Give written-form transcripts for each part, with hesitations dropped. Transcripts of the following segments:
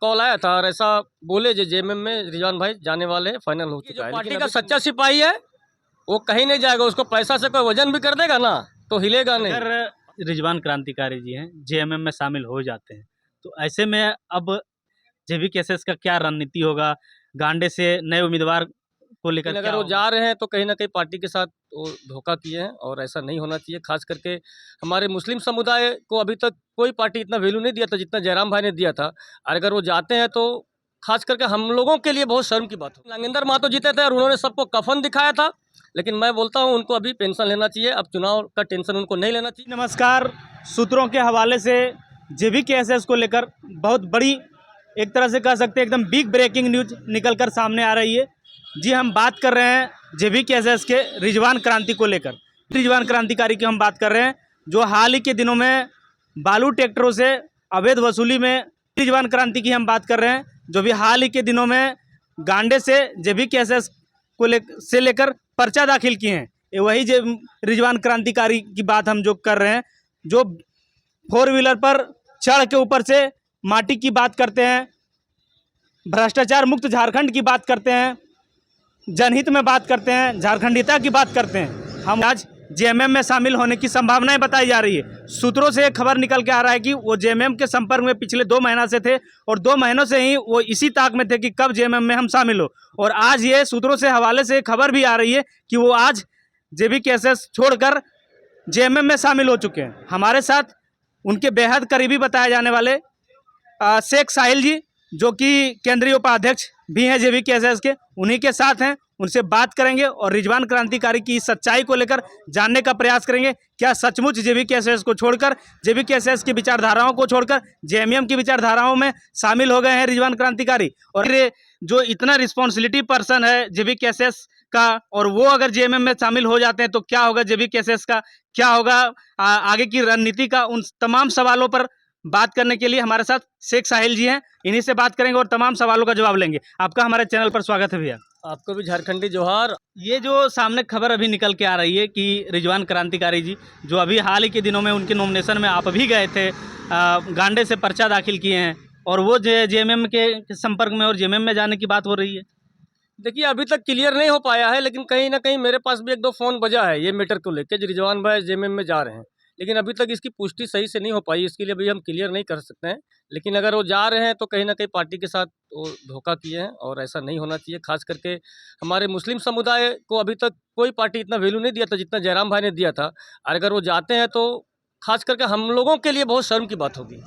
Call आया था और ऐसा बोले जो जेएमएम में रिजवान भाई जाने वाले हैं, फाइनल हो चुका है। पार्टी का सच्चा सिपाही है वो कहीं नहीं जाएगा, उसको पैसा से कोई वजन भी कर देगा ना तो हिलेगा नहीं। अगर रिजवान क्रांतिकारी जी हैं जेएमएम में शामिल हो जाते हैं तो ऐसे में अब जेबीकेएसएस का क्या रणनीति होगा, गांडे से नए उम्मीदवार को लेकर लेकिन क्या अगर वो होगा? जा रहे हैं तो कहीं ना कहीं पार्टी के साथ वो धोखा किए हैं और ऐसा नहीं होना चाहिए। खास करके हमारे मुस्लिम समुदाय को अभी तक कोई पार्टी इतना वैल्यू नहीं दिया था जितना जयराम भाई ने दिया था। और अगर वो जाते हैं तो खास करके हम लोगों के लिए बहुत शर्म की बात है। नागेंद्र महतो जीते थे और उन्होंने सबको कफन दिखाया था, लेकिन मैं बोलता हूँ उनको अभी पेंशन लेना चाहिए। अब चुनाव का टेंशन उनको नहीं लेना चाहिए। नमस्कार। सूत्रों के हवाले से जेबीकेएसएस को लेकर बहुत बड़ी, एक तरह से कह सकते हैं एकदम बिग ब्रेकिंग न्यूज निकल कर सामने आ रही है। जी हम बात कर रहे हैं जेबीकेएसएस के रिजवान क्रांति को लेकर। रिजवान क्रांतिकारी की हम बात कर रहे हैं जो हाल ही के दिनों में बालू ट्रैक्टरों से अवैध वसूली में, रिजवान क्रांति की हम बात कर रहे हैं जो भी हाल ही के दिनों में गांडे से जेबीकेएसएस को लेकर पर्चा दाखिल किए हैं। ये वही रिजवान क्रांतिकारी की बात हम जो कर रहे हैं, जो 4 व्हीलर पर चढ़ के ऊपर से माटी की बात करते हैं, भ्रष्टाचार मुक्त झारखंड की बात करते हैं, जनहित में बात करते हैं, झारखंडिता की बात करते हैं। हम आज जेएमएम में शामिल होने की संभावनाएं बताई जा रही है। सूत्रों से एक खबर निकल के आ रहा है कि वो जेएमएम के संपर्क में पिछले 2 महीना से थे और 2 महीनों से ही वो इसी ताक में थे कि कब जेएमएम में हम शामिल हो। और आज ये सूत्रों से हवाले से एक खबर भी आ रही है कि वो आज जेबीकेएसएस छोड़कर जेएमएम में शामिल हो चुके हैं। हमारे साथ उनके बेहद करीबी बताए जाने वाले शेख साहिल जी, जो कि केंद्रीय उपाध्यक्ष भी हैं जेबीकेएसएस के, उन्हीं के साथ हैं। उनसे बात करेंगे और रिजवान क्रांतिकारी की सच्चाई को लेकर जानने का प्रयास करेंगे। क्या सचमुच जेबीकेएसएस को छोड़कर, जेबीकेएसएस की विचारधाराओं को छोड़कर जेएमएम की विचारधाराओं में शामिल हो गए हैं रिजवान क्रांतिकारी? और ये जो इतना रिस्पॉन्सिबिलिटी पर्सन है जेबीकेएसएस का, और वो अगर जेएमएम में शामिल हो जाते हैं तो क्या होगा जेबीकेएसएस का, क्या होगा आगे की रणनीति का? उन तमाम सवालों पर बात करने के लिए हमारे साथ शेख साहिल जी हैं। इन्हीं से बात करेंगे और तमाम सवालों का जवाब लेंगे। आपका हमारे चैनल पर स्वागत है भैया। आपको भी झारखंडी जोहार। ये जो सामने खबर अभी निकल के आ रही है कि रिजवान क्रांतिकारी जी, जो अभी हाल ही के दिनों में उनके नॉमिनेशन में आप भी गए थे, गांडे से पर्चा दाखिल किए हैं और वो जेएमएम के संपर्क में और जेएमएम में जाने की बात हो रही है। देखिए अभी तक क्लियर नहीं हो पाया है, लेकिन कहीं ना कहीं मेरे पास भी 1-2 फ़ोन बजा है ये मैटर को लेकर रिजवान भाई जेएमएम में जा रहे हैं, लेकिन अभी तक इसकी पुष्टि सही से नहीं हो पाई। इसके लिए अभी हम क्लियर नहीं कर सकते हैं, लेकिन अगर वो जा रहे हैं तो कहीं ना कहीं पार्टी के साथ वो धोखा किए हैं और ऐसा नहीं होना चाहिए। खास करके हमारे मुस्लिम समुदाय को अभी तक कोई पार्टी इतना वैल्यू नहीं दिया था जितना जयराम भाई ने दिया था। और अगर वो जाते हैं तो खास करके हम लोगों के लिए बहुत शर्म की बात होगी।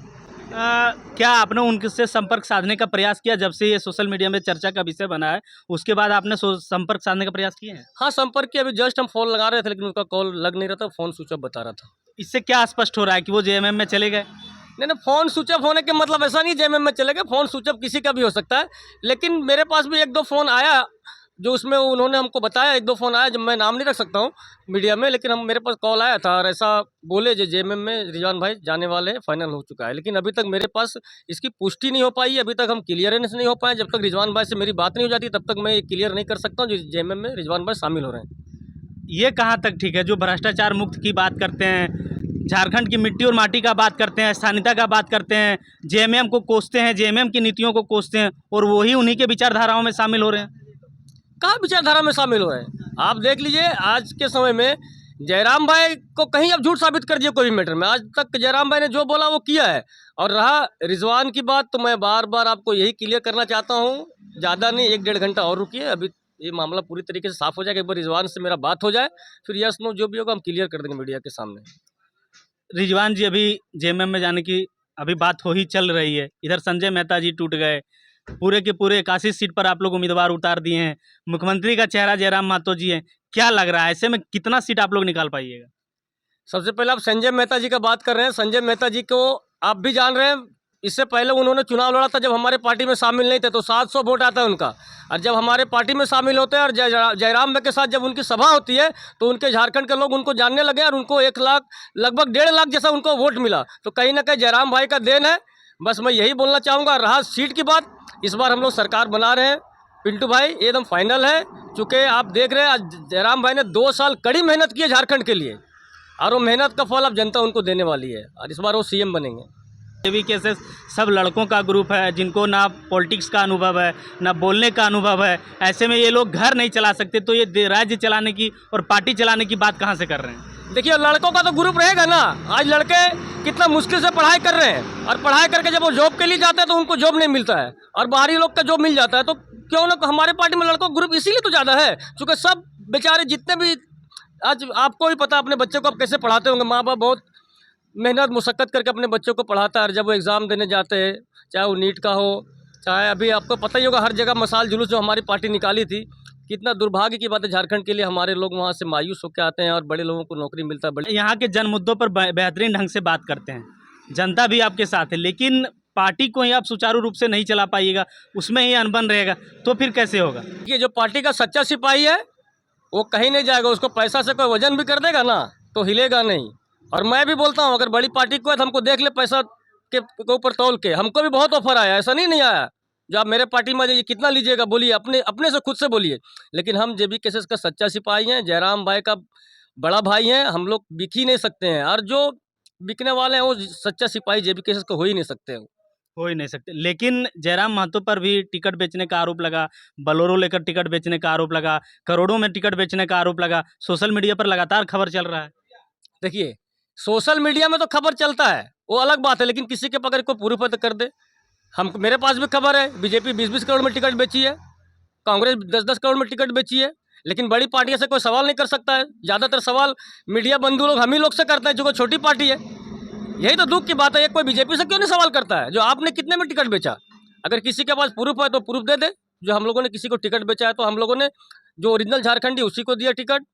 क्या आपने उनसे संपर्क साधने का प्रयास किया? जब से ये सोशल मीडिया में चर्चा का विषय बना है उसके बाद आपने संपर्क साधने का प्रयास किए हैं? हाँ, संपर्क किया। अभी जस्ट हम फ़ोन लगा रहे थे लेकिन उनका कॉल लग नहीं रहा था, फ़ोन स्विच ऑफ बता रहा था। इससे क्या स्पष्ट हो रहा है कि वो जेएमएम में चले गए? नहीं, फ़ोन स्विच ऑफ होने के मतलब ऐसा नहीं जेएमएम में चले गए। फ़ोन स्विच ऑफ किसी का भी हो सकता है, लेकिन मेरे पास भी 1-2 फ़ोन आया जो उसमें उन्होंने हमको बताया। 1-2 फ़ोन आया, जब मैं नाम नहीं रख सकता हूँ मीडिया में, लेकिन मेरे पास कॉल आया था और ऐसा बोले जो जेएमएम में रिजवान भाई जाने वाले हैं, फाइनल हो चुका है। लेकिन अभी तक मेरे पास इसकी पुष्टि नहीं हो पाई, अभी तक हम क्लियरेंस नहीं हो पाए। जब तक रिजवान भाई से मेरी बात नहीं हो जाती तब तक मैं ये क्लियर नहीं कर सकता हूँ जो जेएमएम में रिजवान भाई शामिल हो रहे हैं। ये कहाँ तक ठीक है? जो भ्रष्टाचार मुक्त की बात करते हैं, झारखंड की मिट्टी और माटी का बात करते हैं, स्थानीयता का बात करते हैं, जेएमएम को कोसते हैं, जेएमएम की नीतियों को कोसते हैं, और वही उन्हीं के विचारधाराओं में शामिल हो रहे हैं। कहाँ विचारधारा में शामिल हो रहे हैं? आप देख लीजिए आज के समय में जयराम भाई को कहीं अब झूठ साबित कर दिए कोई भी मैटर में। आज तक जयराम भाई ने जो बोला वो किया है। और रहा रिजवान की बात, तो मैं बार बार आपको यही क्लियर करना चाहता हूँ, ज़्यादा नहीं 1-1.5 घंटा और रुकिए, अभी ये मामला पूरी तरीके से साफ हो जाएगा। एक बार रिजवान से मेरा बात हो जाए, फिर यस नो जो भी होगा हम क्लियर कर देंगे मीडिया के सामने। रिजवान जी अभी जेएमएम में जाने की अभी बात हो ही चल रही है। इधर संजय मेहता जी टूट गए, पूरे के पूरे 81 सीट पर आप लोग उम्मीदवार उतार दिए हैं। मुख्यमंत्री का चेहरा जयराम महतो जी हैं। क्या लग रहा है ऐसे में कितना सीट आप लोग निकाल पाइएगा? सबसे पहले आप संजय मेहता जी का बात कर रहे हैं। संजय मेहता जी को आप भी जान रहे हैं, इससे पहले उन्होंने चुनाव लड़ा था जब हमारे पार्टी में शामिल नहीं थे तो 700 वोट आता है उनका। और जब हमारे पार्टी में शामिल होते हैं और जयराम भाई के साथ जब उनकी सभा होती है तो उनके झारखंड के लोग उनको जानने लगे और उनको 1 लाख, लगभग 1.5 लाख जैसा उनको वोट मिला। तो कहीं ना कहीं जयराम भाई का देन है। बस मैं यही बोलना चाहूँगा। रहा सीट की बात, इस बार हम लोग सरकार बना रहे हैं पिंटू भाई, एकदम फाइनल है। चूँकि आप देख रहे हैं आज जयराम भाई ने 2 साल कड़ी मेहनत की है झारखंड के लिए, और वो मेहनत का फल अब जनता उनको देने वाली है और इस बार वो सीएम बनेंगे। जेबी केसेस सब लड़कों का ग्रुप है जिनको ना पॉलिटिक्स का अनुभव है ना बोलने का अनुभव है। ऐसे में ये लोग घर नहीं चला सकते, तो ये राज्य चलाने की और पार्टी चलाने की बात कहाँ से कर रहे हैं? देखिए, लड़कों का तो ग्रुप रहेगा ना। आज लड़के कितना मुश्किल से पढ़ाई कर रहे हैं, और पढ़ाई करके जब वो जॉब के लिए जाते हैं तो उनको जॉब नहीं मिलता है, और बाहरी लोग का जॉब मिल जाता है। तो क्यों ना हमारे पार्टी में लड़कों का ग्रुप इसीलिए तो ज़्यादा है, क्योंकि सब बेचारे जितने भी, आज आपको भी पता, अपने बच्चे को आप कैसे पढ़ाते होंगे। माँ बाप बहुत मेहनत मुशक्क़त करके अपने बच्चों को पढ़ाता है, और जब वो एग्ज़ाम देने जाते हैं, चाहे वो नीट का हो, चाहे अभी आपको पता ही होगा हर जगह मसाल जुलूस जो हमारी पार्टी निकाली थी, कितना दुर्भाग्य की बात है। झारखंड के लिए हमारे लोग वहाँ से मायूस होकर आते हैं और बड़े लोगों को नौकरी मिलता है। बड़े यहाँ के जन मुद्दों पर बेहतरीन ढंग से बात करते हैं, जनता भी आपके साथ है, लेकिन पार्टी को ही आप सुचारू रूप से नहीं चला पाइएगा, उसमें ही अनबन रहेगा, तो फिर कैसे होगा? ये जो पार्टी का सच्चा सिपाही है वो कहीं नहीं जाएगा। उसको पैसा से कोई वजन भी कर देगा ना तो हिलेगा नहीं। और मैं भी बोलता हूँ, अगर बड़ी पार्टी को है तो हमको देख ले पैसा के ऊपर तौल के। हमको भी बहुत ऑफर आया, ऐसा नहीं आया। जो आप मेरे पार्टी में जाइए, कितना लीजिएगा बोलिए, अपने से खुद से बोलिए। लेकिन हम जेबी केसेस का सच्चा सिपाही हैं, जयराम भाई का बड़ा भाई हैं, हम लोग बिक ही नहीं सकते हैं। और जो बिकने वाले हैं वो सच्चा सिपाही जेबी केसेस को हो ही नहीं सकते हैं। हो ही नहीं सकते। लेकिन जयराम महतो पर भी टिकट बेचने का आरोप लगा, बलोरो लेकर टिकट बेचने का आरोप लगा, करोड़ों में टिकट बेचने का आरोप लगा, सोशल मीडिया पर लगातार खबर चल रहा है। देखिए, सोशल मीडिया में तो खबर चलता है, वो अलग बात है, लेकिन किसी के पकड़ को प्रूफ तो कर दे। हम, मेरे पास भी खबर है, बीजेपी 20-20 करोड़ में टिकट बेची है, कांग्रेस 10-10 करोड़ में टिकट बेची है। लेकिन बड़ी पार्टियों से कोई सवाल नहीं कर सकता है। ज़्यादातर सवाल मीडिया बंधु लोग, हम ही लोग से करते हैं, जो कोई छोटी पार्टी है। यही तो दुख की बात है। कोई बीजेपी से क्यों नहीं सवाल करता है, जो आपने कितने में टिकट बेचा? अगर किसी के पास प्रूफ है तो प्रूफ दे दे। जो हम लोगों ने किसी को टिकट बेचा है तो हम लोगों ने, जो ओरिजिनल झारखंडी उसी को दिया टिकट,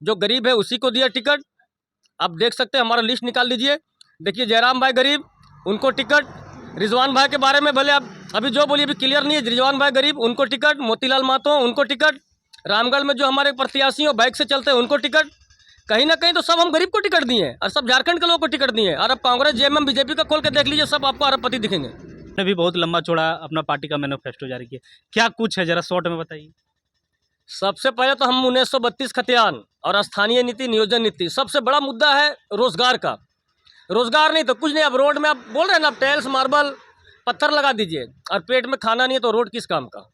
जो गरीब है उसी को दिया टिकट। आप देख सकते हैं, हमारा लिस्ट निकाल लीजिए। देखिए, जयराम भाई गरीब, उनको टिकट। रिजवान भाई के बारे में भले आप अभी जो बोलिए, अभी क्लियर नहीं है। रिजवान भाई गरीब, उनको टिकट। मोतीलाल महतो, उनको टिकट। रामगढ़ में जो हमारे प्रत्याशी हैं बाइक से चलते हैं, उनको टिकट। कहीं ना कहीं तो सब हम गरीब को टिकट दिए हैं, और सब झारखंड के लोगों को टिकट दिए हैं। और अब कांग्रेस, जेएमएम, बीजेपी का खोल के देख लीजिए, सब आपको अरबपति दिखेंगे। ने भी बहुत लंबा चौड़ा अपना पार्टी का मैनिफेस्टो जारी किया, क्या कुछ है, जरा शॉर्ट में बताइए। सबसे पहले तो हम 1932 खतियान और स्थानीय नीति, नियोजन नीति। सबसे बड़ा मुद्दा है रोजगार का। रोजगार नहीं तो कुछ नहीं। अब रोड में आप बोल रहे हैं ना, आप टाइल्स, मार्बल, पत्थर लगा दीजिए, और पेट में खाना नहीं है तो रोड किस काम का?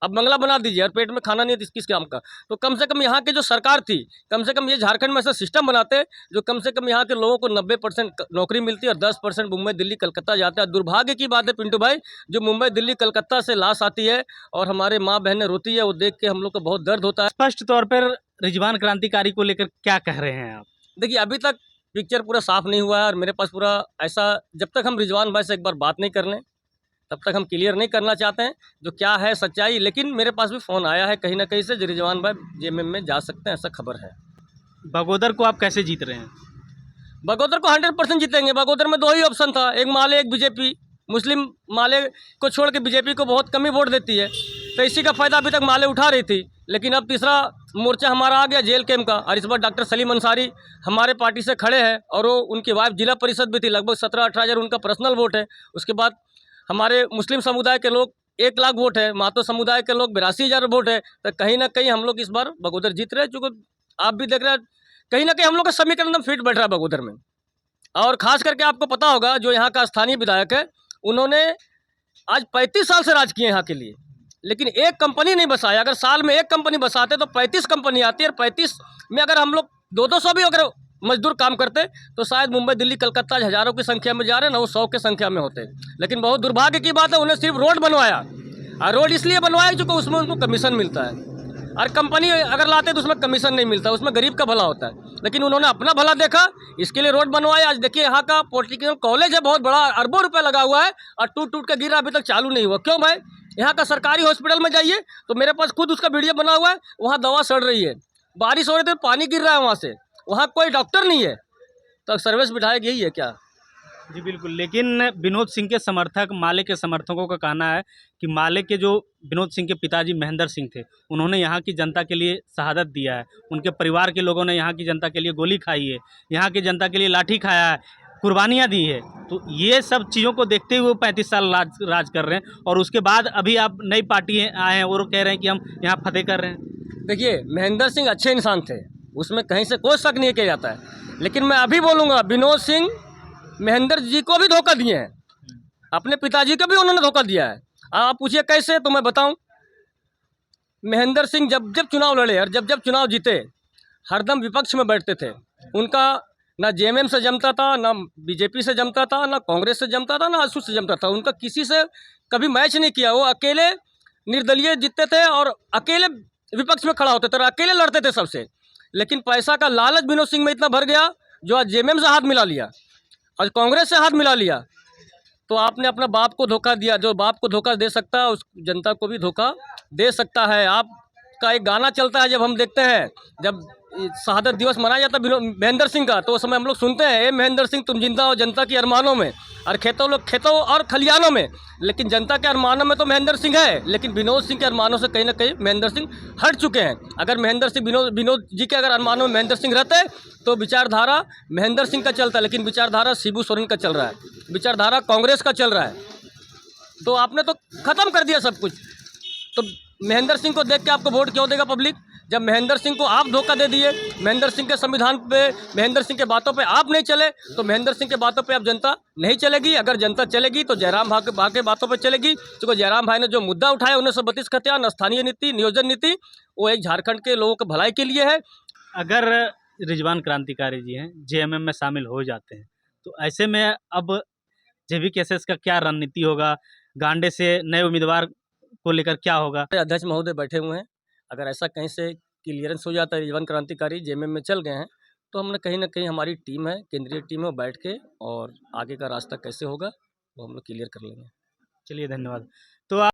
अब बंगला बना दीजिए और पेट में खाना नहीं है तो किस काम का? तो कम से कम यहाँ की जो सरकार थी, कम से कम ये झारखंड में ऐसा सिस्टम बनाते जो कम से कम यहाँ के लोगों को 90% नौकरी मिलती है, और 10% मुंबई, दिल्ली, कलकत्ता जाता है। दुर्भाग्य की बात है पिंटू भाई, जो मुंबई, दिल्ली, कलकत्ता से लाश आती है और हमारे माँ बहनें रोती है, वो देख के हम लोग को बहुत दर्द होता है। स्पष्ट तौर पर रिजवान क्रांतिकारी को लेकर क्या कह रहे हैं आप? देखिए, अभी तक पिक्चर पूरा साफ नहीं हुआ है, और मेरे पास पूरा ऐसा, जब तक हम रिजवान भाई से एक बार बात नहीं कर लें तब तक हम क्लियर नहीं करना चाहते हैं जो क्या है सच्चाई। लेकिन मेरे पास भी फ़ोन आया है कहीं ना कहीं से, जो रिजवान भाई जेएमएम में जा सकते हैं, ऐसा खबर है। बगोदर को आप कैसे जीत रहे हैं? बगोदर को 100% जीतेंगे। बगोदर में 2 ही ऑप्शन था, एक माले, एक बीजेपी। मुस्लिम माले को छोड़ के बीजेपी को बहुत कम ही वोट देती है, तो इसी का फ़ायदा अभी तक माले उठा रही थी। लेकिन अब तीसरा मोर्चा हमारा आ गया जेल कैम्प का, और इस बार डॉक्टर सलीम अंसारी हमारे पार्टी से खड़े हैं, और वो, उनकी वाइफ जिला परिषद भी थी। लगभग 17-18 हज़ार उनका पर्सनल वोट है। उसके बाद हमारे मुस्लिम समुदाय के लोग 1 लाख वोट है, महतो समुदाय के लोग 82,000 वोट है। तो कहीं ना कहीं हम लोग इस बार बगोदर जीत रहे हैं। चूँकि आप भी देख रहे हैं, कहीं ना कहीं हम लोग का समीकरण एकदम फिट बैठ रहा है बगोदर में। और ख़ास करके आपको पता होगा, जो यहाँ का स्थानीय विधायक है, उन्होंने आज 35 साल से राज किए यहाँ के लिए, लेकिन एक कंपनी नहीं बसाया। अगर साल में एक कंपनी बसाते तो 35 कंपनी आती है, और 35 में अगर हम लोग 200 भी अगर मजदूर काम करते तो शायद मुंबई, दिल्ली, कलकत्ता हज़ारों की संख्या में जा रहे हैं ना, वो 100 की संख्या में होते। लेकिन बहुत दुर्भाग्य की बात है, उन्हें सिर्फ रोड बनवाया, और रोड इसलिए बनवाया क्योंकि उसमें उनको कमीशन मिलता है। और कंपनी अगर लाते तो उसमें कमीशन नहीं मिलता, उसमें गरीब का भला होता है। लेकिन उन्होंने अपना भला देखा, इसके लिए रोड बनवाया। आज देखिए, यहाँ का पॉलिटेक्निकल कॉलेज है, बहुत बड़ा, अरबों रुपये लगा हुआ है, और टूट के गिर रहा, अभी तक चालू नहीं हुआ। क्यों भाई? यहाँ का सरकारी हॉस्पिटल में जाइए तो मेरे पास खुद उसका वीडियो बना हुआ है, वहाँ दवा सड़ रही है, बारिश हो रही है तो पानी गिर रहा है वहाँ से, वहाँ कोई डॉक्टर नहीं है। तो सर्विस विधायक यही है क्या? जी बिल्कुल। लेकिन विनोद सिंह के समर्थक, माले के समर्थकों का कहना है कि माले के जो विनोद सिंह के पिताजी महेंद्र सिंह थे, उन्होंने यहाँ की जनता के लिए शहादत दिया है, उनके परिवार के लोगों ने यहाँ की जनता के लिए गोली खाई है, यहाँ की जनता के लिए लाठी खाया है, कुर्बानियाँ दी है। तो ये सब चीज़ों को देखते हुए 35 साल राज कर रहे हैं, और उसके बाद अभी आप नई पार्टी आए हैं और कह रहे हैं कि हम यहाँ फतेह कर रहे हैं। देखिए, महेंद्र सिंह अच्छे इंसान थे, उसमें कहीं से कोई शक नहीं किया जाता है। लेकिन मैं अभी बोलूँगा, विनोद सिंह महेंद्र जी को भी धोखा दिए हैं। अपने पिताजी को भी उन्होंने धोखा दिया है। आप पूछिए कैसे, तो मैं बताऊं। महेंद्र सिंह जब जब चुनाव लड़े और जब जब चुनाव जीते, हरदम विपक्ष में बैठते थे। उनका ना जेएमएम से जमता था, ना बीजेपी से जमता था, ना कांग्रेस से जमता था, ना आजसू से जमता था। उनका किसी से कभी मैच नहीं किया। वो अकेले निर्दलीय जीतते थे और अकेले विपक्ष में खड़ा होते थे और अकेले लड़ते थे सबसे। लेकिन पैसा का लालच विनोद सिंह में इतना भर गया, जो आज जेएमएम से हाथ मिला लिया, आज कांग्रेस से हाथ मिला लिया। तो आपने अपना बाप को धोखा दिया। जो बाप को धोखा दे सकता है, उस जनता को भी धोखा दे सकता है। आपका एक गाना चलता है, जब हम देखते हैं, जब शहादत दिवस मनाया जाता है महेंद्र सिंह का, तो उस समय हम लोग सुनते हैं, ए महेंद्र सिंह तुम जिंदा हो जनता की अरमानों में, और खेतों और खलियानों में। लेकिन जनता के अरमानों में तो महेंद्र सिंह है, लेकिन विनोद सिंह के अरमानों से कहीं ना कहीं महेंद्र सिंह हट चुके हैं। अगर महेंद्र सिंह विनोद जी के अगर अरमानों में महेंद्र सिंह रहते तो विचारधारा महेंद्र सिंह का चलता, लेकिन विचारधारा शिबू सोरेन का चल रहा है, विचारधारा कांग्रेस का चल रहा है। तो आपने तो ख़त्म कर दिया सब कुछ। तो महेंद्र सिंह को देख के आपको वोट क्यों देगा पब्लिक, जब महेंद्र सिंह को आप धोखा दे दिए। महेंद्र सिंह के संविधान पे, महेंद्र सिंह के बातों पे आप नहीं चले, तो महेंद्र सिंह के बातों पे अब जनता नहीं चलेगी। अगर जनता चलेगी तो जयराम भाई के बातों पे चलेगी, क्योंकि जयराम भाई ने जो मुद्दा उठाया 1932 खतियान, स्थानीय नीति, नियोजन नीति, वो एक झारखंड के लोगों की भलाई के लिए है। अगर रिजवान क्रांतिकारी जी हैं जेएमएम में शामिल हो जाते हैं, तो ऐसे में अब जेवीकेएसएस का क्या रणनीति होगा, गांडे से नए उम्मीदवार को लेकर क्या होगा? अध्यक्ष महोदय बैठे हुए हैं। अगर ऐसा कहीं से क्लियरेंस हो जाता है, रिजवान क्रांतिकारी जेएमएम में चल गए हैं, तो हमने कहीं ना कहीं, हमारी टीम है, केंद्रीय टीम है, वो बैठ के और आगे का रास्ता कैसे होगा वो हम लोग क्लियर कर लेंगे। चलिए, धन्यवाद।